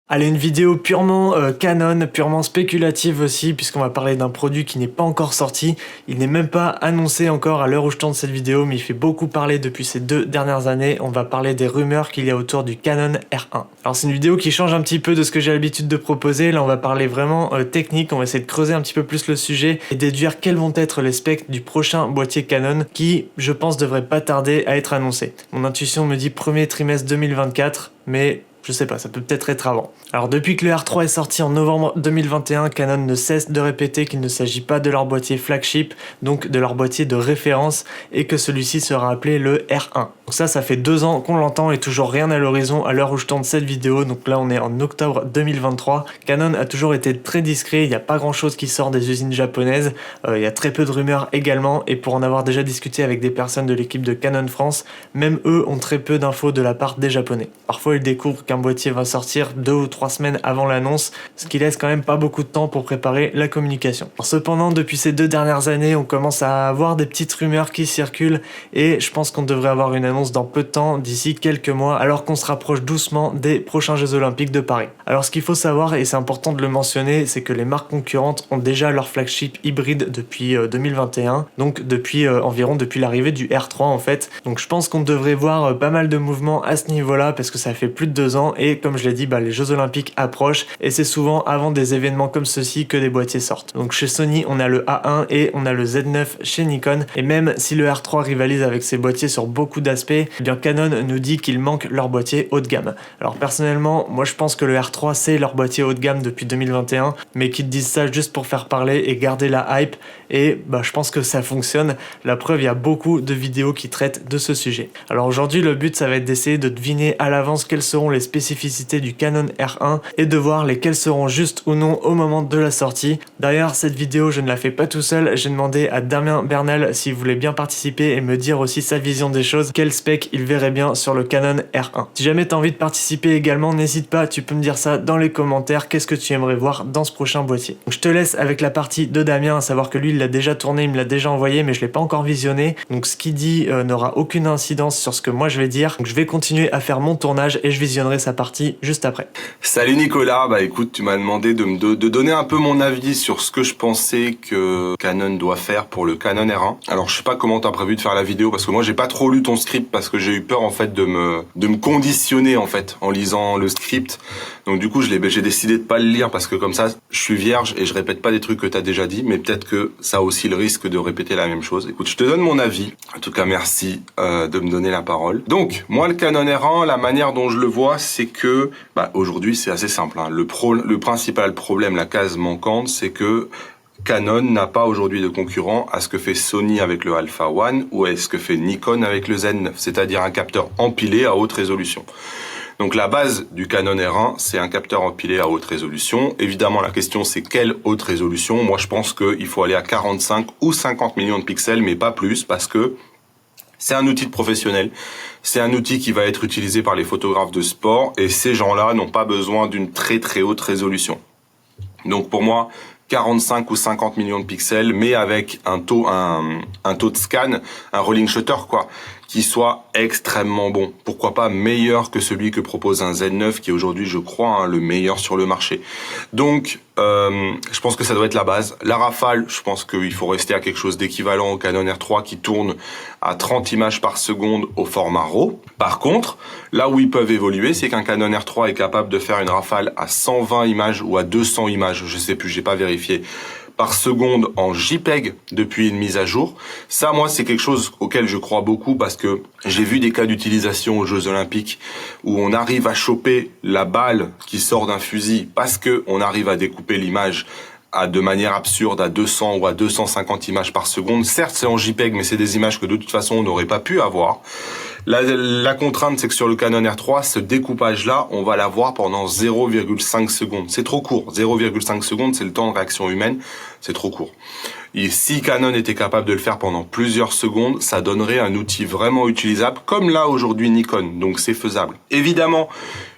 Allez, une vidéo purement Canon, purement spéculative aussi, puisqu'on va parler d'un produit qui n'est pas encore sorti. Il n'est même pas annoncé encore à l'heure où je tourne cette vidéo, mais il fait beaucoup parler depuis ces 2 dernières années. On va parler des rumeurs qu'il y a autour du Canon R1. Alors c'est une vidéo qui change un petit peu de ce que j'ai l'habitude de proposer. Là on va parler vraiment technique, on va essayer de creuser un petit peu plus le sujet et déduire quels vont être les specs du prochain boîtier Canon qui, je pense, devrait pas tarder à être annoncé. Mon intuition me dit premier trimestre 2024, mais je sais pas, ça peut peut-être être avant. Alors depuis que le R3 est sorti en novembre 2021, Canon ne cesse de répéter qu'il ne s'agit pas de leur boîtier flagship, donc de leur boîtier de référence, et que celui-ci sera appelé le R1. Donc ça fait 2 ans qu'on l'entend et toujours rien à l'horizon à l'heure où je tourne cette vidéo, donc là on est en octobre 2023. Canon a toujours été très discret, il n'y a pas grand chose qui sort des usines japonaises, il y a très peu de rumeurs également, et pour en avoir déjà discuté avec des personnes de l'équipe de Canon France, même eux ont très peu d'infos de la part des japonais. Parfois ils découvrent qu'un boîtier va sortir 2 ou 3 semaines avant l'annonce, ce qui laisse quand même pas beaucoup de temps pour préparer la communication. Alors, cependant, depuis ces 2 dernières années, on commence à avoir des petites rumeurs qui circulent et je pense qu'on devrait avoir une annonce dans peu de temps, d'ici quelques mois, alors qu'on se rapproche doucement des prochains Jeux Olympiques de Paris. Alors ce qu'il faut savoir, et c'est important de le mentionner, c'est que les marques concurrentes ont déjà leur flagship hybride depuis 2021, donc depuis l'arrivée du R3 en fait. Donc je pense qu'on devrait voir pas mal de mouvements à ce niveau-là parce que ça fait plus de 2 ans et comme je l'ai dit, les Jeux Olympiques approchent et c'est souvent avant des événements comme ceux-ci que des boîtiers sortent. Donc chez Sony, on a le A1 et on a le Z9 chez Nikon, et même si le R3 rivalise avec ses boîtiers sur beaucoup d'aspects, eh bien Canon nous dit qu'il manque leur boîtier haut de gamme. Alors personnellement, moi je pense que le R3 c'est leur boîtier haut de gamme depuis 2021, mais qu'ils disent ça juste pour faire parler et garder la hype, et je pense que ça fonctionne. La preuve, il y a beaucoup de vidéos qui traitent de ce sujet. Alors aujourd'hui, le but ça va être d'essayer de deviner à l'avance quelles seront les spécificités du Canon R1 et de voir lesquelles seront justes ou non au moment de la sortie. D'ailleurs, cette vidéo, je ne la fais pas tout seul, j'ai demandé à Damien Bernal s'il voulait bien participer et me dire aussi sa vision des choses, quel spec il verrait bien sur le Canon R1. Si jamais tu as envie de participer également, n'hésite pas, tu peux me dire ça dans les commentaires, qu'est-ce que tu aimerais voir dans ce prochain boîtier. Donc, je te laisse avec la partie de Damien, à savoir que lui il l'a déjà tourné, il me l'a déjà envoyé, mais je l'ai pas encore visionné, donc ce qu'il dit n'aura aucune incidence sur ce que moi je vais dire. Donc je vais continuer à faire mon tournage et je visionnerai sa partie juste après. Salut Nicolas, écoute, tu m'as demandé de donner un peu mon avis sur ce que je pensais que Canon doit faire pour le Canon R1. Alors je sais pas comment t'as prévu de faire la vidéo parce que moi j'ai pas trop lu ton script parce que j'ai eu peur en fait de me conditionner en fait en lisant le script. Donc du coup j'ai décidé de pas le lire parce que comme ça je suis vierge et je répète pas des trucs que t'as déjà dit, mais peut-être que ça a aussi le risque de répéter la même chose. Écoute, je te donne mon avis. En tout cas merci de me donner la parole. Donc moi le Canon R1, la manière dont je le vois, c'est que aujourd'hui c'est assez simple. Le principal problème, la case manquante, c'est que Canon n'a pas aujourd'hui de concurrent à ce que fait Sony avec le Alpha One ou à ce que fait Nikon avec le Z9, c'est-à-dire un capteur empilé à haute résolution. Donc la base du Canon R1, c'est un capteur empilé à haute résolution. Évidemment, la question c'est quelle haute résolution. Moi, je pense qu'il faut aller à 45 ou 50 millions de pixels, mais pas plus, parce que c'est un outil de professionnel. C'est un outil qui va être utilisé par les photographes de sport, et ces gens-là n'ont pas besoin d'une très très haute résolution. Donc pour moi, 45 ou 50 millions de pixels, mais avec un taux de scan, un rolling shutter qui soit extrêmement bon. Pourquoi pas meilleur que celui que propose un Z9 qui est aujourd'hui, je crois, le meilleur sur le marché. Donc, je pense que ça doit être la base. La rafale, je pense qu'il faut rester à quelque chose d'équivalent au Canon R3 qui tourne à 30 images par seconde au format RAW. Par contre, là où ils peuvent évoluer, c'est qu'un Canon R3 est capable de faire une rafale à 120 images ou à 200 images, je sais plus, j'ai pas vérifié, par seconde en JPEG depuis une mise à jour. Ça, moi, c'est quelque chose auquel je crois beaucoup parce que j'ai vu des cas d'utilisation aux Jeux Olympiques où on arrive à choper la balle qui sort d'un fusil parce que on arrive à découper l'image de manière absurde à 200 ou à 250 images par seconde. Certes, c'est en JPEG, mais c'est des images que de toute façon on n'aurait pas pu avoir. La contrainte, c'est que sur le Canon R3, ce découpage-là, on va l'avoir pendant 0,5 secondes. C'est trop court. 0,5 secondes, c'est le temps de réaction humaine. C'est trop court. Et si Canon était capable de le faire pendant plusieurs secondes, ça donnerait un outil vraiment utilisable, comme là aujourd'hui Nikon, donc c'est faisable. Évidemment,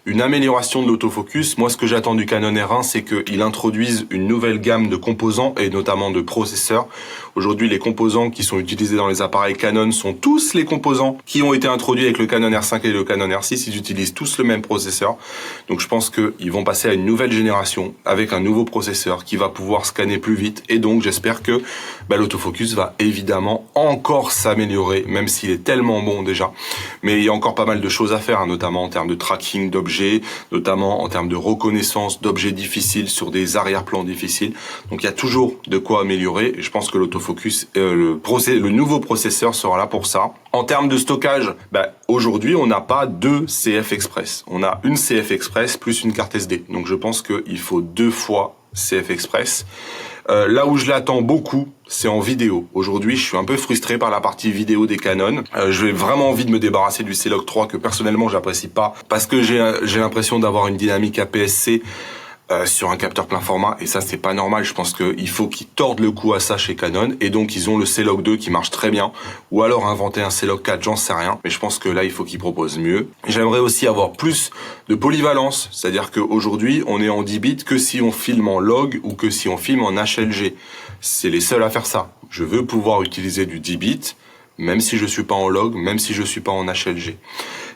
une amélioration de l'autofocus, moi ce que j'attends du Canon R1, c'est qu'il introduise une nouvelle gamme de composants et notamment de processeurs. Aujourd'hui, les composants qui sont utilisés dans les appareils Canon sont tous les composants qui ont été introduits avec le Canon R5 et le Canon R6. Ils utilisent tous le même processeur. Donc je pense qu'ils vont passer à une nouvelle génération avec un nouveau processeur qui va pouvoir scanner plus vite. Et donc j'espère que l'autofocus va évidemment encore s'améliorer, même s'il est tellement bon déjà. Mais il y a encore pas mal de choses à faire, notamment en termes de tracking d'objets, notamment en termes de reconnaissance d'objets difficiles sur des arrière-plans difficiles. Donc il y a toujours de quoi améliorer. Et je pense que l'autofocus, le nouveau processeur sera là pour ça. En termes de stockage, aujourd'hui on n'a pas deux CF Express. On a une CF Express plus une carte SD. Donc je pense qu'il faut 2 fois CF Express. Là où je l'attends beaucoup, c'est en vidéo. Aujourd'hui, je suis un peu frustré par la partie vidéo des Canon. J'ai vraiment envie de me débarrasser du C-Log 3 que personnellement j'apprécie pas parce que j'ai l'impression d'avoir une dynamique APS-C sur un capteur plein format, et ça c'est pas normal. Je pense qu'il faut qu'ils tordent le cou à ça chez Canon, et donc ils ont le C-Log 2 qui marche très bien, ou alors inventer un C-Log 4, j'en sais rien, mais je pense que là il faut qu'ils proposent mieux. J'aimerais aussi avoir plus de polyvalence, c'est-à-dire qu'aujourd'hui on est en 10 bits que si on filme en log ou que si on filme en HLG. C'est les seuls à faire ça. Je veux pouvoir utiliser du 10 bits, même si je suis pas en log, même si je suis pas en HLG.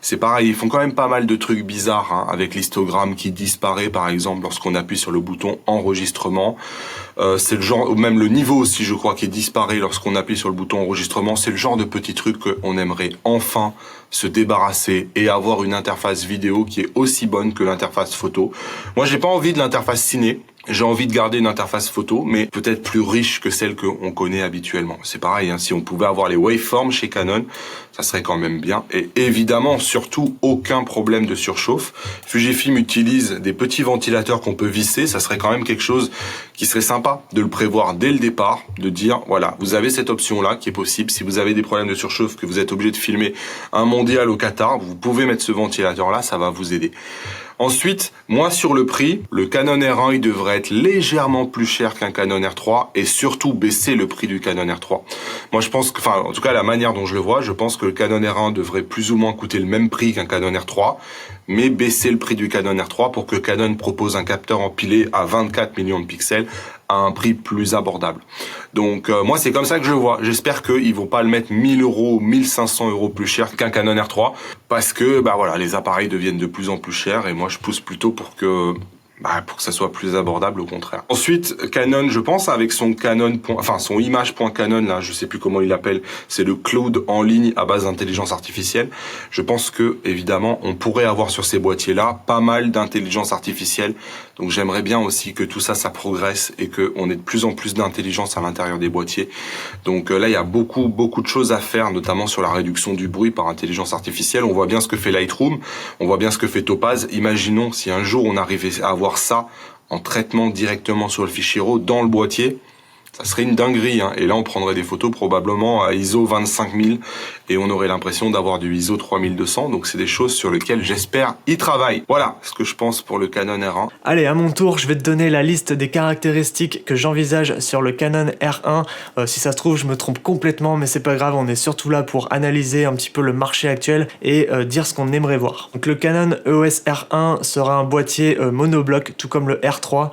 C'est pareil, ils font quand même pas mal de trucs bizarres, avec l'histogramme qui disparaît par exemple lorsqu'on appuie sur le bouton enregistrement. C'est le genre, même le niveau aussi je crois qui disparaît lorsqu'on appuie sur le bouton enregistrement. C'est le genre de petits trucs qu'on aimerait enfin se débarrasser et avoir une interface vidéo qui est aussi bonne que l'interface photo. Moi j'ai pas envie de l'interface ciné. J'ai envie de garder une interface photo, mais peut-être plus riche que celle qu'on connaît habituellement. C'est pareil, si on pouvait avoir les waveforms chez Canon, ça serait quand même bien. Et évidemment, surtout, aucun problème de surchauffe. Fujifilm utilise des petits ventilateurs qu'on peut visser. Ça serait quand même quelque chose qui serait sympa de le prévoir dès le départ, de dire, voilà, vous avez cette option-là qui est possible. Si vous avez des problèmes de surchauffe, que vous êtes obligé de filmer un mondial au Qatar, vous pouvez mettre ce ventilateur-là, ça va vous aider. Ensuite, moi sur le prix, le Canon R1 il devrait être légèrement plus cher qu'un Canon R3 et surtout baisser le prix du Canon R3. Moi je pense que, en tout cas la manière dont je le vois, je pense que le Canon R1 devrait plus ou moins coûter le même prix qu'un Canon R3, mais baisser le prix du Canon R3 pour que Canon propose un capteur empilé à 24 millions de pixels à un prix plus abordable. Donc moi c'est comme ça que je vois. J'espère qu'ils vont pas le mettre 1000 euros, 1500 euros plus cher qu'un Canon R3 parce que voilà, les appareils deviennent de plus en plus chers et moi je pousse plutôt pour que ça soit plus abordable, au contraire. Ensuite, Canon, je pense, avec son son image.canon, là, je sais plus comment il l'appelle, c'est le cloud en ligne à base d'intelligence artificielle. Je pense que, évidemment, on pourrait avoir sur ces boîtiers-là pas mal d'intelligence artificielle. Donc j'aimerais bien aussi que tout ça, ça progresse et qu'on ait de plus en plus d'intelligence à l'intérieur des boîtiers. Donc là, il y a beaucoup de choses à faire, notamment sur la réduction du bruit par intelligence artificielle. On voit bien ce que fait Lightroom, on voit bien ce que fait Topaz. Imaginons si un jour on arrivait à avoir ça en traitement directement sur le fichier RAW dans le boîtier, ça serait une dinguerie, et là on prendrait des photos probablement à ISO 25000 et on aurait l'impression d'avoir du ISO 3200, donc c'est des choses sur lesquelles j'espère y travailler. Voilà ce que je pense pour le Canon R1. Allez, à mon tour, je vais te donner la liste des caractéristiques que j'envisage sur le Canon R1. Si ça se trouve, je me trompe complètement, mais c'est pas grave, on est surtout là pour analyser un petit peu le marché actuel et dire ce qu'on aimerait voir. Donc le Canon EOS R1 sera un boîtier monobloc, tout comme le R3.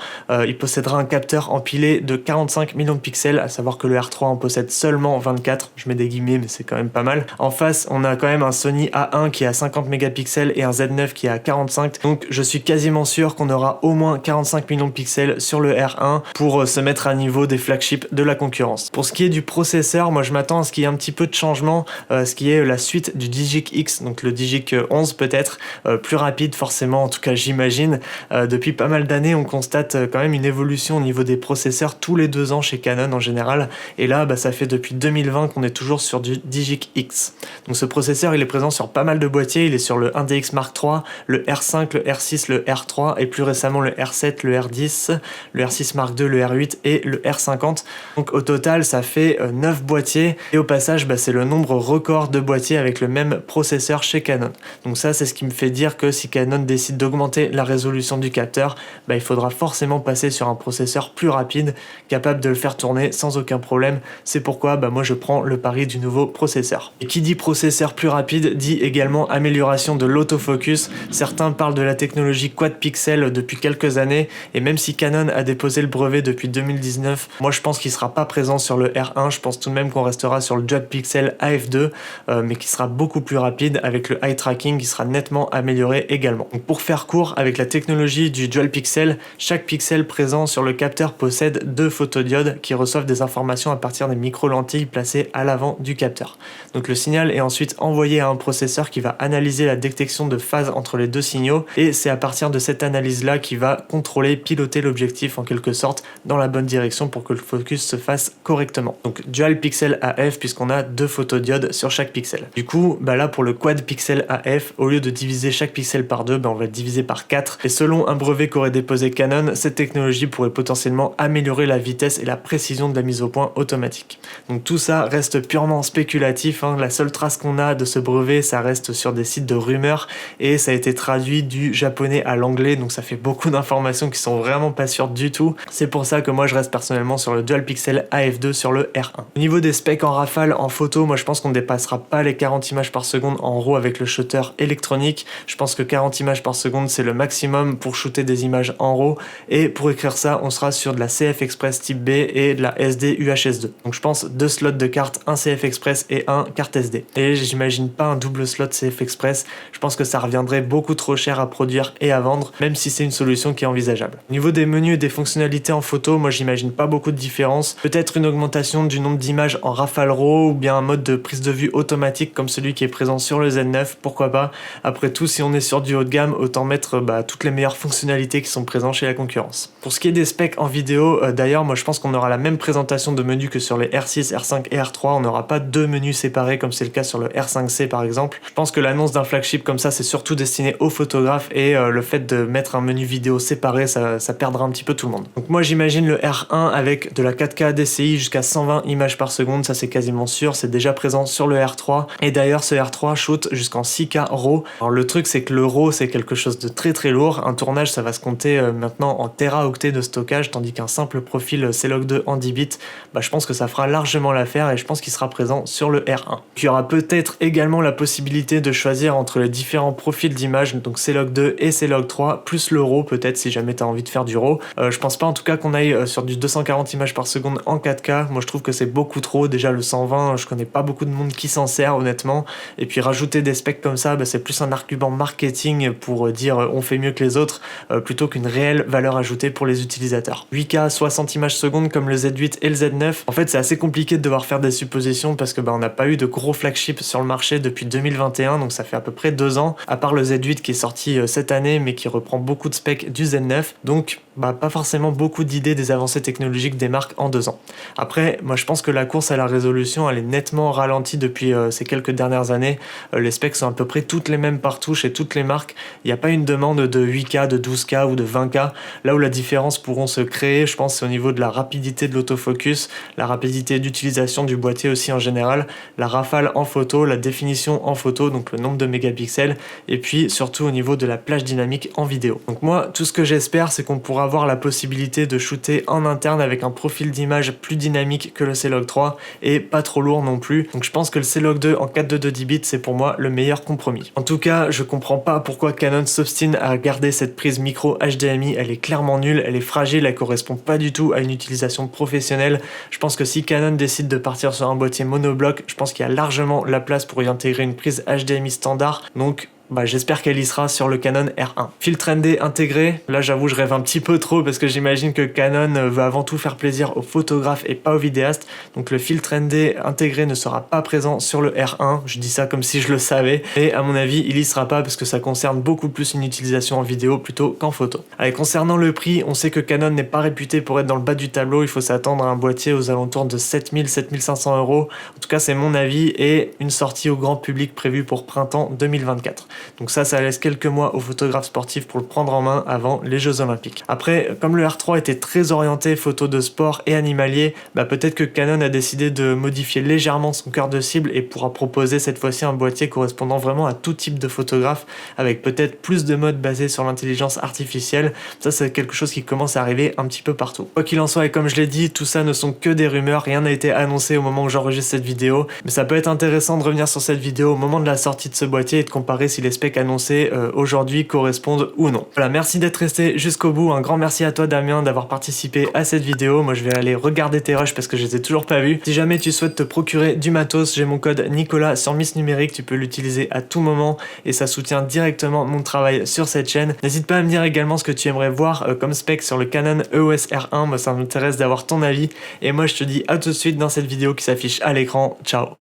Il possédera un capteur empilé de 45 millions de pixels, à savoir que le R3 en possède seulement 24, je mets des guillemets mais c'est quand même pas mal. En face on a quand même un Sony A1 qui est à 50 mégapixels et un Z9 qui est à 45, donc je suis quasiment sûr qu'on aura au moins 45 millions de pixels sur le R1 pour se mettre à niveau des flagships de la concurrence. Pour ce qui est du processeur, moi je m'attends à ce qu'il y ait un petit peu de changement, ce qui est la suite du Digic X, donc le Digic 11 peut-être, plus rapide forcément, en tout cas j'imagine. Depuis pas mal d'années on constate quand même une évolution au niveau des processeurs tous les 2 ans chez Canon en général, et là ça fait depuis 2020 qu'on est toujours sur du Digic X. Donc ce processeur il est présent sur pas mal de boîtiers, il est sur le 1DX Mark III, le R5, le R6, le R3 et plus récemment le R7, le R10, le R6 Mark II, le R8 et le R50. Donc au total ça fait 9 boîtiers, et au passage c'est le nombre record de boîtiers avec le même processeur chez Canon. Donc ça c'est ce qui me fait dire que si Canon décide d'augmenter la résolution du capteur, il faudra forcément passer sur un processeur plus rapide, capable de le faire faire tourner sans aucun problème. C'est pourquoi moi je prends le pari du nouveau processeur. Et qui dit processeur plus rapide dit également amélioration de l'autofocus. Certains parlent de la technologie quad pixel depuis quelques années, et même si Canon a déposé le brevet depuis 2019, moi je pense qu'il sera pas présent sur le R1. Je pense tout de même qu'on restera sur le dual pixel AF2, mais qui sera beaucoup plus rapide avec le eye tracking qui sera nettement amélioré également. Donc pour faire court, avec la technologie du dual pixel, chaque pixel présent sur le capteur possède 2 photodiodes qui reçoivent des informations à partir des micro-lentilles placées à l'avant du capteur. Donc le signal est ensuite envoyé à un processeur qui va analyser la détection de phase entre les deux signaux, et c'est à partir de cette analyse-là qui va contrôler, piloter l'objectif en quelque sorte dans la bonne direction pour que le focus se fasse correctement. Donc dual pixel AF puisqu'on a 2 photodiodes sur chaque pixel. Du coup, là pour le quad pixel AF, au lieu de diviser chaque pixel par 2, on va le diviser par 4. Et selon un brevet qu'aurait déposé Canon, cette technologie pourrait potentiellement améliorer la vitesse et la précision de la mise au point automatique. Donc tout ça reste purement spéculatif, hein. La seule trace qu'on a de ce brevet, ça reste sur des sites de rumeurs, et ça a été traduit du japonais à l'anglais, donc ça fait beaucoup d'informations qui sont vraiment pas sûres du tout. C'est pour ça que moi je reste personnellement sur le dual pixel AF2 sur le R1. Au niveau des specs en rafale, en photo, moi je pense qu'on ne dépassera pas les 40 images par seconde en RAW avec le shutter électronique. Je pense que 40 images par seconde c'est le maximum pour shooter des images en RAW, et pour écrire ça on sera sur de la CF Express type B et de la SD UHS2. Donc je pense 2 slots de carte, un CF Express et un carte SD. Et j'imagine pas un double slot CF Express, je pense que ça reviendrait beaucoup trop cher à produire et à vendre, même si c'est une solution qui est envisageable. Au niveau des menus et des fonctionnalités en photo, moi j'imagine pas beaucoup de différence. Peut-être une augmentation du nombre d'images en rafale RAW, ou bien un mode de prise de vue automatique comme celui qui est présent sur le Z9, pourquoi pas. Après tout, si on est sur du haut de gamme, autant mettre toutes les meilleures fonctionnalités qui sont présentes chez la concurrence. Pour ce qui est des specs en vidéo, d'ailleurs, moi je pense qu'on aura la même présentation de menus que sur les R6, R5 et R3. On n'aura pas 2 menus séparés comme c'est le cas sur le R5C par exemple. Je pense que l'annonce d'un flagship comme ça, c'est surtout destiné aux photographes, et le fait de mettre un menu vidéo séparé, ça perdra un petit peu tout le monde. Donc moi j'imagine le R1 avec de la 4K DCI jusqu'à 120 images par seconde, ça c'est quasiment sûr, c'est déjà présent sur le R3, et d'ailleurs ce R3 shoot jusqu'en 6K RAW. Alors le truc c'est que le RAW c'est quelque chose de très très lourd, un tournage ça va se compter maintenant en téraoctets de stockage, tandis qu'un simple profil C-Log 2 en 10 bits, je pense que ça fera largement l'affaire, et je pense qu'il sera présent sur le R1. Puis il y aura peut-être également la possibilité de choisir entre les différents profils d'images, donc C-Log 2 et C-Log 3, plus le RAW peut-être si jamais tu as envie de faire du RAW. Je pense pas en tout cas qu'on aille sur du 240 images par seconde en 4K, moi je trouve que c'est beaucoup trop, déjà le 120, je connais pas beaucoup de monde qui s'en sert honnêtement, et puis rajouter des specs comme ça, c'est plus un argument marketing pour dire on fait mieux que les autres, plutôt qu'une réelle valeur ajoutée pour les utilisateurs. 8K 60 images secondes comme le Z8 et le Z9, en fait c'est assez compliqué de devoir faire des suppositions parce que on n'a pas eu de gros flagship sur le marché depuis 2021, donc ça fait à peu près 2 ans, à part le Z8 qui est sorti cette année mais qui reprend beaucoup de specs du Z9, donc pas forcément beaucoup d'idées des avancées technologiques des marques en 2 ans. Après, moi je pense que la course à la résolution elle est nettement ralentie depuis ces quelques dernières années. Les specs sont à peu près toutes les mêmes partout chez toutes les marques. Il n'y a pas une demande de 8K, de 12K ou de 20K. Là où la différence pourront se créer, je pense c'est au niveau de la rapidité de l'autofocus, la rapidité d'utilisation du boîtier aussi en général, la rafale en photo, la définition en photo, donc le nombre de mégapixels, et puis surtout au niveau de la plage dynamique en vidéo. Donc moi, tout ce que j'espère, c'est qu'on pourra avoir la possibilité de shooter en interne avec un profil d'image plus dynamique que le C-Log 3 et pas trop lourd non plus. Donc je pense que le C-Log 2 en 4.2 10 bits, c'est pour moi le meilleur compromis. En tout cas, je comprends pas pourquoi Canon s'obstine à garder cette prise micro HDMI, elle est clairement nulle, elle est fragile, elle correspond pas du tout à une utilisation professionnelle. Je pense que si Canon décide de partir sur un boîtier monobloc, je pense qu'il y a largement la place pour y intégrer une prise HDMI standard, donc j'espère qu'elle y sera sur le Canon R1. Filtre ND intégré, là j'avoue je rêve un petit peu trop parce que j'imagine que Canon veut avant tout faire plaisir aux photographes et pas aux vidéastes, donc le filtre ND intégré ne sera pas présent sur le R1, je dis ça comme si je le savais, et à mon avis il y sera pas parce que ça concerne beaucoup plus une utilisation en vidéo plutôt qu'en photo. Allez, concernant le prix, on sait que Canon n'est pas réputé pour être dans le bas du tableau, il faut s'attendre à un boîtier aux alentours de 7000-7500 €, en tout cas c'est mon avis, et une sortie au grand public prévue pour printemps 2024. Donc ça laisse quelques mois aux photographes sportifs pour le prendre en main avant les Jeux Olympiques. Après, comme le R3 était très orienté photo de sport et animalier, peut-être que Canon a décidé de modifier légèrement son cœur de cible et pourra proposer cette fois-ci un boîtier correspondant vraiment à tout type de photographe, avec peut-être plus de modes basés sur l'intelligence artificielle. Ça, c'est quelque chose qui commence à arriver un petit peu partout. Quoi qu'il en soit, et comme je l'ai dit, tout ça ne sont que des rumeurs, rien n'a été annoncé au moment où j'enregistre cette vidéo, mais ça peut être intéressant de revenir sur cette vidéo au moment de la sortie de ce boîtier et de comparer si les specs annoncés aujourd'hui correspondent ou non. Voilà, merci d'être resté jusqu'au bout, un grand merci à toi Damien d'avoir participé à cette vidéo. Moi je vais aller regarder tes rushs parce que je les ai toujours pas vus. Si jamais tu souhaites te procurer du matos, j'ai mon code Nicolas sur Miss Numérique, tu peux l'utiliser à tout moment et ça soutient directement mon travail sur cette chaîne. N'hésite pas à me dire également ce que tu aimerais voir comme spec sur le Canon EOS R1, moi ça m'intéresse d'avoir ton avis et moi je te dis à tout de suite dans cette vidéo qui s'affiche à l'écran. Ciao.